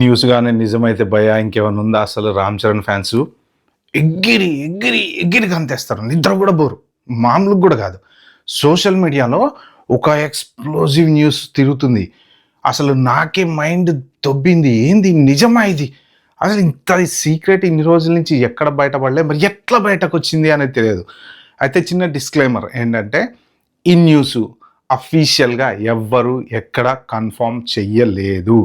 News గానే నిజమైతే భయ ఇంకేమైనా ఉందా? అసలు రామ్ చరణ్ ఫ్యాన్స్ ఎగిరి ఎగిరి ఎగిరి గంతేస్తారు. నిద్ర కూడా పోరు. మామూలుగా కూడా కాదు. సోషల్ మీడియాలో ఒక ఎక్స్‌ప్లోజివ్ న్యూస్ తిరుగుతుంది. అసలు నాకే మైండ్ దొబ్బింది. ఏంది నిజమా ఇది? అసలు ఇంత సీక్రెట్ ఇన్ని రోజుల నుంచి ఎక్కడ బయటపడలే. మరి ఎట్లా బయటకొచ్చింది అనేది తెలియదు. అయితే చిన్న డిస్క్లైమర్ ఏంటంటే, ఈ న్యూసు అఫీషియల్‌గా ఎవ్వరు ఎక్కడ కన్ఫర్మ్ చెయ్యలేదు.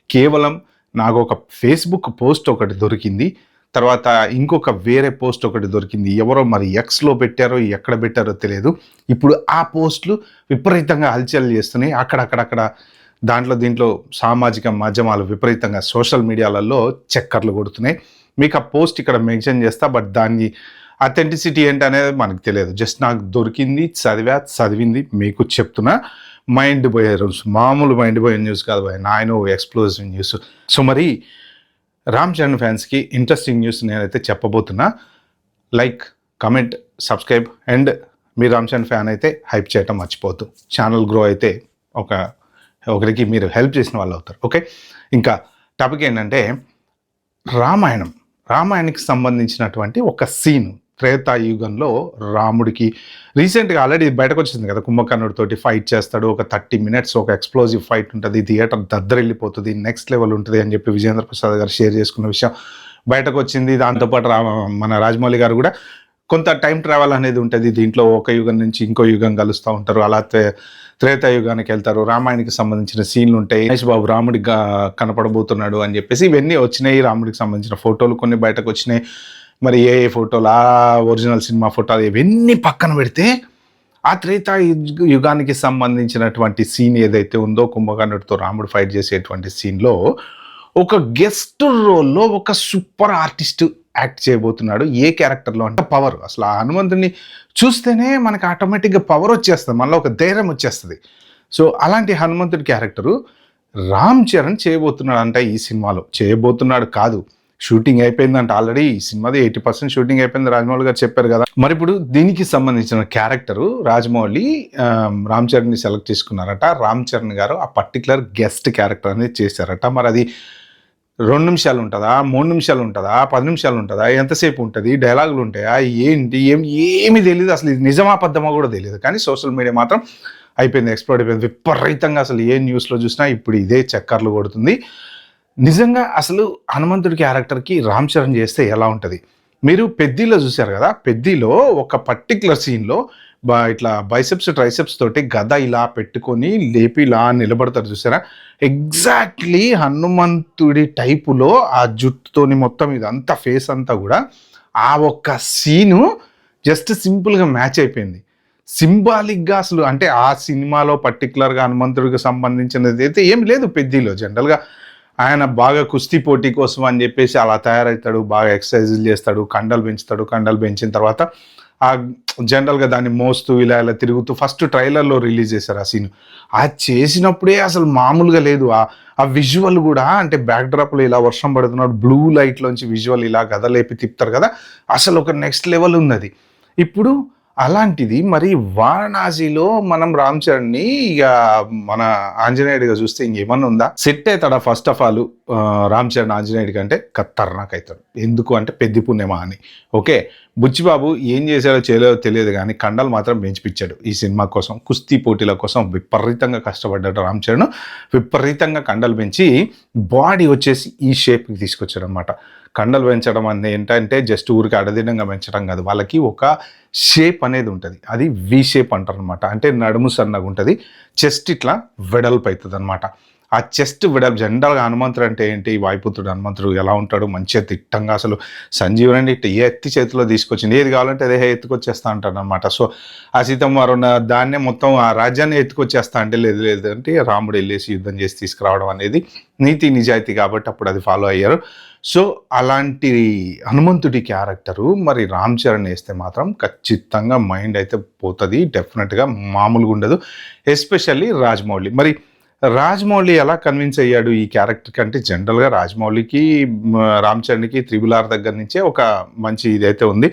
కేవలం నాకొక ఫేస్‌బుక్ పోస్ట్ ఒకటి దొరికింది. తర్వాత ఇంకొక వేరే పోస్ట్ ఒకటి దొరికింది. ఎవరో మరి ఎక్స్‌లో పెట్టారో, ఎక్కడ పెట్టారో తెలియదు. ఇప్పుడు ఆ పోస్ట్‌లు విపరీతంగా హల్చల్ చేస్తున్నాయి. అక్కడక్కడ దీంట్లో సామాజిక మాధ్యమాలు విపరీతంగా సోషల్ మీడియాలలో చక్కర్లు కొడుతున్నాయి. మీకు ఆ పోస్ట్ ఇక్కడ మెన్షన్ చేస్తా. బట్ దాన్ని అథెంటిసిటీ ఏంటనేది మనకు తెలియదు. జస్ట్ నాకు దొరికింది, చదివింది మీకు చెప్తున్నా. మైండ్ పోయే న్యూస్, మామూలు మైండ్ పోయే న్యూస్ కాదు భయ్, నాయనో ఎక్స్‌ప్లోజివ్ న్యూస్. సో మరి రామ్ చరణ్ ఫ్యాన్స్కి ఇంట్రెస్టింగ్ న్యూస్ నేనైతే చెప్పబోతున్నా. లైక్, కమెంట్, సబ్స్క్రైబ్ అండ్ మీరు రామ్ చరణ్ ఫ్యాన్ అయితే హైప్ చేయటం మర్చిపోవద్దు. ఛానల్ గ్రో అయితే ఒకరికి మీరు హెల్ప్ చేసిన వాళ్ళు అవుతారు. ఓకే, ఇంకా టాపిక్ ఏంటంటే రామాయణకి సంబంధించినటువంటి ఒక సీను. త్రేతాయుగంలో రాముడికి రీసెంట్గా ఆల్రెడీ బయటకు వచ్చింది కదా, కుంభకర్ణుడితోటి ఫైట్ చేస్తాడు. ఒక 30 minutes ఒక ఎక్స్ప్లోజివ్ ఫైట్ ఉంటుంది. థియేటర్ దద్దరిల్లిపోతుంది, నెక్స్ట్ లెవెల్ ఉంటుంది అని చెప్పి విజేంద్ర ప్రసాద్ గారు షేర్ చేసుకున్న విషయం బయటకు వచ్చింది. దాంతోపాటు మన రాజమౌళి గారు కూడా కొంత టైం ట్రావెల్ అనేది ఉంటుంది దీంట్లో. ఒక యుగం నుంచి ఇంకో యుగం కలుస్తూ ఉంటారు. అలా త్రేతాయుగానికి వెళ్తారు. రామాయణకి సంబంధించిన సీన్లు ఉంటాయి. మహేష్ బాబు రాముడిగా కనపడబోతున్నాడు అని చెప్పేసి ఇవన్నీ వచ్చినాయి. రాముడికి సంబంధించిన ఫోటోలు కొన్ని బయటకు వచ్చినాయి. మరి ఏ ఫోటోలు, ఆ ఒరిజినల్ సినిమా ఫోటోలు ఇవన్నీ పక్కన పెడితే ఆ యుగానికి సంబంధించినటువంటి సీన్ ఏదైతే ఉందో, కుంభకర్ణుడితో రాముడు ఫైట్ చేసేటువంటి సీన్లో ఒక గెస్ట్ రోల్లో ఒక సూపర్ ఆర్టిస్ట్ యాక్ట్ చేయబోతున్నాడు. ఏ క్యారెక్టర్లో అంటే పవర్. అసలు ఆ హనుమంతుడిని చూస్తేనే మనకు ఆటోమేటిక్గా పవర్ వచ్చేస్తుంది, మనలో ఒక ధైర్యం వచ్చేస్తుంది. సో అలాంటి హనుమంతుడి క్యారెక్టరు రామ్ చరణ్ చేయబోతున్నాడు అంట ఈ సినిమాలో. చేయబోతున్నాడు కాదు, షూటింగ్ అయిపోయిందంట ఆల్రెడీ. ఈ సినిమాది 80% షూటింగ్ అయిపోయింది, రాజమౌళి గారు చెప్పారు కదా. మరి ఇప్పుడు దీనికి సంబంధించిన క్యారెక్టరు రాజమౌళి రామ్ చరణ్ని సెలెక్ట్ చేసుకున్నారట. రామ్ చరణ్ గారు ఆ పర్టికులర్ గెస్ట్ క్యారెక్టర్ అనేది చేశారట. మరి అది 2 నిమిషాలు ఉంటుందా, 3 నిమిషాలు ఉంటుందా, 10 నిమిషాలు ఉంటుందా, ఎంతసేపు ఉంటుంది, డైలాగులు ఉంటాయా, ఏంటి ఏమి తెలియదు. అసలు ఇది నిజమా అబద్ధమా కూడా తెలియదు. కానీ సోషల్ మీడియా మాత్రం అయిపోయింది, ఎక్స్ప్లోర్ అయిపోయింది విపరీతంగా. అసలు ఏ న్యూస్లో చూసినా ఇప్పుడు ఇదే చక్కర్లు కొడుతుంది. నిజంగా అసలు హనుమంతుడి క్యారెక్టర్కి రామ్ చరణ్ చేస్తే ఎలా ఉంటుంది? మీరు పెద్దిలో చూశారు కదా, పెద్దిలో ఒక పర్టికులర్ సీన్లో ఇట్లా బైసెప్స్ ట్రైసెప్స్ తోటి గద ఇలా పెట్టుకొని లేపి ఇలా నిలబడతారు చూసారా? ఎగ్జాక్ట్లీ హనుమంతుడి టైపులో ఆ జుట్టుతోని మొత్తం ఇదంతా ఫేస్ అంతా కూడా ఆ ఒక్క సీను జస్ట్ సింపుల్గా మ్యాచ్ అయిపోయింది. సింబాలిక్గా అసలు అంటే ఆ సినిమాలో పర్టికులర్గా హనుమంతుడికి సంబంధించినది అయితే ఏం లేదు. పెద్దిలో జనరల్గా ఆయన బాగా కుస్తీ పోటీ కోసం అని చెప్పేసి అలా తయారవుతాడు, బాగా ఎక్సర్సైజులు చేస్తాడు, కండలు పెంచుతాడు. కండలు పెంచిన తర్వాత ఆ జనరల్గా దాన్ని మోస్తూ ఇలా తిరుగుతూ ఫస్ట్ ట్రైలర్లో రిలీజ్ చేశారు ఆ సీన్. అది చేసినప్పుడే అసలు మామూలుగా లేదు. ఆ విజువల్ కూడా అంటే బ్యాక్డ్రాప్లో ఇలా వర్షం పడుతున్నాడు, బ్లూ లైట్లోంచి విజువల్ ఇలా గదలేపి తిప్పుతారు కదా, అసలు ఒక నెక్స్ట్ లెవెల్ ఉన్నది. ఇప్పుడు అలాంటిది మరి వారణాసిలో మనం రామ్ చరణ్ని ఇక మన ఆంజనేయుడిగా చూస్తే ఇంకేమన్నా ఉందా? సెట్ అవుతాడా? First of all Ram Charan ఆంజనేయుడి కంటే ఖతర్నాక్ అవుతాడు. ఎందుకు అంటే పెద్ది పుణ్యమా అని. ఓకే, బుచ్చిబాబు ఏం చేశాడో చేయలేదో తెలియదు కానీ కండలు మాత్రం పెంచిపిచ్చాడు ఈ సినిమా కోసం. కుస్తీ పోటీల కోసం విపరీతంగా కష్టపడ్డాడు రామ్ చరణ్. విపరీతంగా కండలు పెంచి బాడీ వచ్చేసి ఈ షేప్కి తీసుకొచ్చాడు అనమాట. కండలు పెంచడం అనేది ఏంటంటే జస్ట్ ఊరికి అడదిడంగా పెంచడం కాదు, వాళ్ళకి ఒక షేప్ అనేది ఉంటుంది. అది వి షేప్ అంటారు అనమాట. అంటే నడుము సన్నగా ఉంటుంది, చెస్ట్ ఇట్లా వెడల్పు అవుతుంది అనమాట. ఆ చెస్ట్ వెడల్పు జనరల్గా హనుమంతుడు అంటే ఏంటి, వాయుపుత్రుడు హనుమంతుడు ఎలా ఉంటాడు, మంచిగా తిట్టంగా అసలు సంజీవని ఎత్తి చేతిలో తీసుకొచ్చింది, ఏది కావాలంటే అదే ఎత్తుకొచ్చేస్తా అంటాడు అనమాట. సో ఆ సీతమ్మ దాన్నే మొత్తం ఆ రాజ్యాన్ని ఎత్తుకొచ్చేస్తా అంటే లేదు అంటే రాముడు వెళ్ళేసి యుద్ధం చేసి తీసుకురావడం అనేది నీతి నిజాయితీ కాబట్టి అప్పుడు అది ఫాలో అయ్యారు. సో అలాంటి హనుమంతుడి క్యారెక్టరు మరి రామ్ చరణ్ వేస్తే మాత్రం ఖచ్చితంగా మైండ్ అయితే పోతుంది, డెఫినెట్గా మామూలుగా ఉండదు. ఎస్పెషల్లీ రాజమౌళి. మరి రాజమౌళి ఎలా కన్విన్స్ అయ్యాడు ఈ క్యారెక్టర్ కంటే, జనరల్గా రాజమౌళికి రామ్ చరణ్కి RRR దగ్గర నుంచే ఒక మంచి ఇదైతే ఉంది.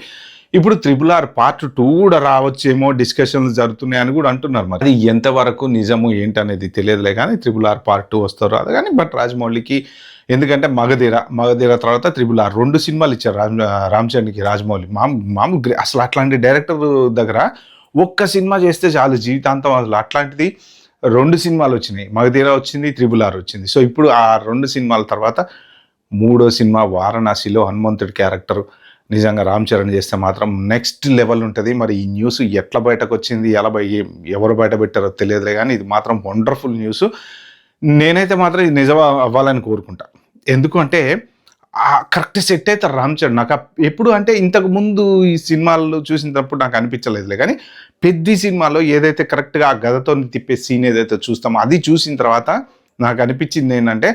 ఇప్పుడు త్రిబుల్ ఆర్ పార్ట్ 2 కూడా రావచ్చేమో, డిస్కషన్స్ జరుగుతున్నాయి అని కూడా అంటున్నారు. మరి అది ఎంతవరకు నిజము ఏంటనేది తెలియదులే కానీ త్రిబుల్ ఆర్ పార్ట్ 2 వస్తారో రాదు కానీ, బట్ రాజమౌళికి ఎందుకంటే మగధీర తర్వాత త్రిబుల్ ఆర్ 2 సినిమాలు ఇచ్చారు రామ్ చరణ్కి రాజమౌళి. అసలు అట్లాంటి డైరెక్టర్ దగ్గర ఒక్క సినిమా చేస్తే చాలు జీవితాంతం. అసలు అట్లాంటిది 2 సినిమాలు వచ్చినాయి, మగధీర వచ్చింది, త్రిబుల్ ఆర్ వచ్చింది. సో ఇప్పుడు ఆ 2 సినిమాల తర్వాత 3వ సినిమా వారణాసిలో హనుమంతుడి క్యారెక్టర్ నిజంగా రామ్ చరణ్ చేస్తే మాత్రం నెక్స్ట్ లెవెల్ ఉంటుంది. మరి ఈ న్యూస్ ఎట్లా బయటకు వచ్చింది, ఎవరు బయట పెట్టారో తెలియదులే కానీ ఇది మాత్రం వండర్ఫుల్ న్యూస్. నేనైతే మాత్రం ఇది నిజం అవ్వాలని కోరుకుంటా. ఎందుకంటే కరెక్ట్ సెట్ అవుతారు రామ్ చరణ్. నాకు ఎప్పుడు అంటే ఇంతకు ముందు ఈ సినిమాల్లో చూసినప్పుడు నాకు అనిపించలేదులే కానీ, పెద్ద సినిమాలో ఏదైతే కరెక్ట్గా ఆ గదతో తిప్పే సీన్ ఏదైతే చూస్తామో అది చూసిన తర్వాత నాకు అనిపించింది ఏంటంటే,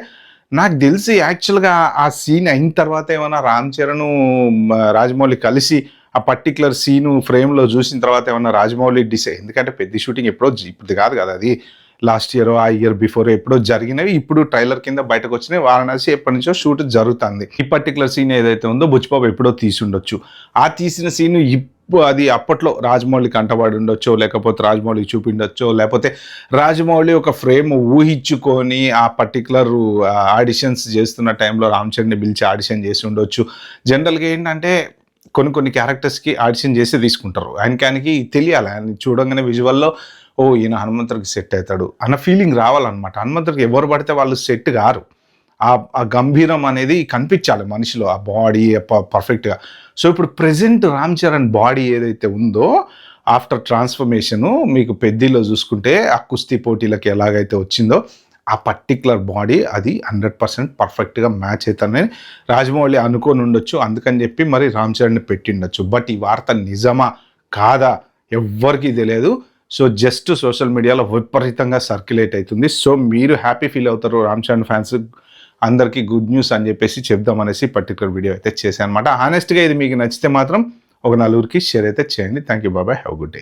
నాకు తెలిసి యాక్చువల్గా ఆ సీన్ అయిన తర్వాత ఏమైనా రామ్ చరణ్ రాజమౌళి కలిసి ఆ పర్టికులర్ సీను ఫ్రేమ్లో చూసిన తర్వాత ఏమన్నా రాజమౌళి ఎందుకంటే పెద్ద షూటింగ్ ఎప్పుడో ఇప్పుడు కాదు కదా, అది లాస్ట్ ఇయర్ ఆ ఇయర్ బిఫోర్ ఎప్పుడో జరిగినవి. ఇప్పుడు ట్రైలర్ కింద బయటకు వచ్చినాయి. వారణాసి ఎప్పటి నుంచో షూట్ జరుగుతుంది. ఈ పర్టికులర్ సీన్ ఏదైతే ఉందో బుచ్చిబాబు ఎప్పుడో తీసి ఉండొచ్చు. ఆ తీసిన సీన్ అది అప్పట్లో రాజమౌళికి అంటబడి ఉండొచ్చో, లేకపోతే రాజమౌళికి చూపిండొచ్చో, లేకపోతే రాజమౌళి ఒక ఫ్రేమ్ ఊహించుకొని ఆ పర్టికులర్ ఆడిషన్స్ చేస్తున్న టైంలో రామ్ చరణ్ని పిలిచి ఆడిషన్ చేసి ఉండొచ్చు. జనరల్గా ఏంటంటే కొన్ని క్యారెక్టర్స్కి ఆడిషన్ చేసి తీసుకుంటారు. ఆయనకి తెలియాలి, ఆయన చూడంగానే విజువల్లో ఓ ఈయన హనుమంతుడికి సెట్ అవుతాడు అన్న ఫీలింగ్ రావాలన్నమాట. హనుమంతుడికి ఎవరు పడితే వాళ్ళు సెట్ గారు. ఆ గంభీరం అనేది కనిపించాలి మనిషిలో, ఆ బాడీ పర్ఫెక్ట్గా. సో ఇప్పుడు ప్రెజెంట్ రామ్ చరణ్ బాడీ ఏదైతే ఉందో ఆఫ్టర్ ట్రాన్స్ఫర్మేషను, మీకు పెద్దిలో చూసుకుంటే ఆ కుస్తీ పోటీలకి ఎలాగైతే వచ్చిందో ఆ పర్టికులర్ బాడీ అది 100% పర్ఫెక్ట్గా మ్యాచ్ అవుతానని రాజమౌళి అనుకొని ఉండొచ్చు. అందుకని చెప్పి మరి రామ్ చరణ్ని పెట్టిండొచ్చు. బట్ ఈ వార్త నిజమా కాదా ఎవ్వరికీ తెలియదు. సో జస్ట్ సోషల్ మీడియాలో విపరీతంగా సర్క్యులేట్ అవుతుంది. సో మీరు హ్యాపీ ఫీల్ అవుతారు, రామ్ చరణ్ ఫ్యాన్స్ అందరికీ గుడ్ న్యూస్ అని చెప్పేసి చెప్దామనేసి పర్టికులర్ వీడియో అయితే చేశాను అనమాట. హానెస్ట్గా ఇది మీకు నచ్చితే మాత్రం ఒక 4కి షేర్ అయితే చేయండి. థ్యాంక్ యూ, బాబాయ్, హ్యావ్ గుడ్ డే.